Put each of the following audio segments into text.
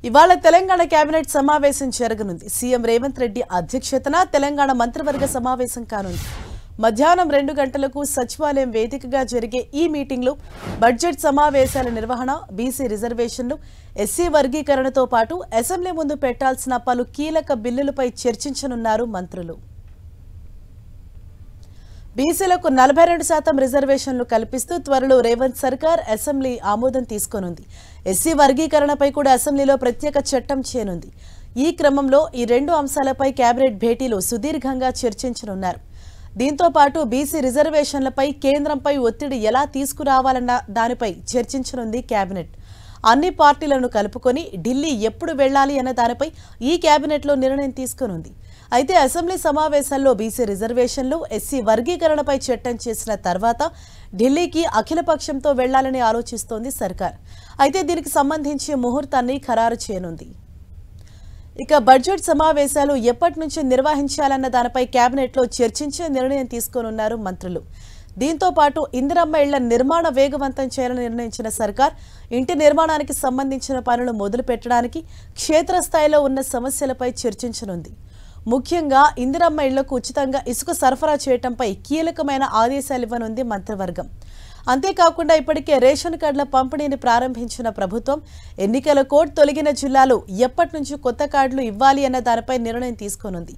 ఇవాళ తెలంగాణ కేబినెట్ సమావేశం జరగనుంది. సీఎం రేవంత్ రెడ్డి అధ్యక్షతన తెలంగాణ మంత్రివర్గ సమావేశం కానుంది. మధ్యాహ్నం 2 గంటలకు సచివాలయం వేదికగా జరిగే ఈ మీటింగ్లో బడ్జెట్ సమావేశాల నిర్వహణ, బీసీ రిజర్వేషన్లు, ఎస్సీ వర్గీకరణతో పాటు అసెంబ్లీ ముందు పెట్టాల్సిన పలు కీలక బిల్లులపై చర్చించనున్నారు మంత్రులు. బీసీలకు 42% రిజర్వేషన్లు కల్పిస్తూ త్వరలో రేవంత్ సర్కార్ అసెంబ్లీ ఆమోదం తీసుకోనుంది. ఎస్సీ వర్గీకరణపై కూడా అసెంబ్లీలో ప్రత్యేక చట్టం చేయనుంది. ఈ క్రమంలో ఈ 2 అంశాలపై కేబినెట్ భేటీలో సుదీర్ఘంగా చర్చించనున్నారు. దీంతో పాటు బీసీ రిజర్వేషన్లపై కేంద్రంపై ఒత్తిడి ఎలా తీసుకురావాలన్న దానిపై చర్చించనుంది కేబినెట్. అన్ని పార్టీలను కలుపుకొని ఢిల్లీ ఎప్పుడు వెళ్లాలి అన్న దానిపై ఈ కేబినెట్లో నిర్ణయం తీసుకోనుంది. అయితే అసెంబ్లీ సమావేశాల్లో బీసీ రిజర్వేషన్లు, ఎస్సీ వర్గీకరణపై చట్టం చేసిన తర్వాత ఢిల్లీకి అఖిలపక్షంతో వెళ్లాలని ఆలోచిస్తోంది సర్కార్. అయితే దీనికి సంబంధించి ముహూర్తాన్ని ఖరారు చేయనుంది. ఇక బడ్జెట్ సమావేశాలు ఎప్పటి నుంచి నిర్వహించాలన్న దానిపై కేబినెట్లో చర్చించే నిర్ణయం తీసుకోనున్నారు మంత్రులు. దీంతో పాటు ఇందిరమ్మ ఇళ్ల నిర్మాణ వేగవంతం చేయాలని నిర్ణయించిన సర్కార్ ఇంటి నిర్మాణానికి సంబంధించిన పనులు మొదలు పెట్టడానికి క్షేత్రస్థాయిలో ఉన్న సమస్యలపై చర్చించనుంది. ముఖ్యంగా ఇందిరమ్మ ఇళ్లకు ఉచితంగా ఇసుక సరఫరా చేయడంపై కీలకమైన ఆదేశాలు ఇవ్వనుంది మంత్రివర్గం. అంతేకాకుండా ఇప్పటికే రేషన్ కార్డుల పంపిణీని ప్రారంభించిన ప్రభుత్వం ఎన్నికల కోడ్ తొలగిన జిల్లాలో ఎప్పటి నుంచి కొత్త కార్డులు ఇవ్వాలి అన్న దానిపై నిర్ణయం తీసుకోనుంది.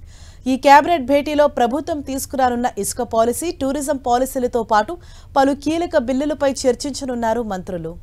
ఈ కేబినెట్ భేటీలో ప్రభుత్వం తీసుకురానున్న ఇసుక పాలసీ, టూరిజం పాలసీలతో పాటు పలు కీలక బిల్లులపై చర్చించనున్నారు మంత్రులు.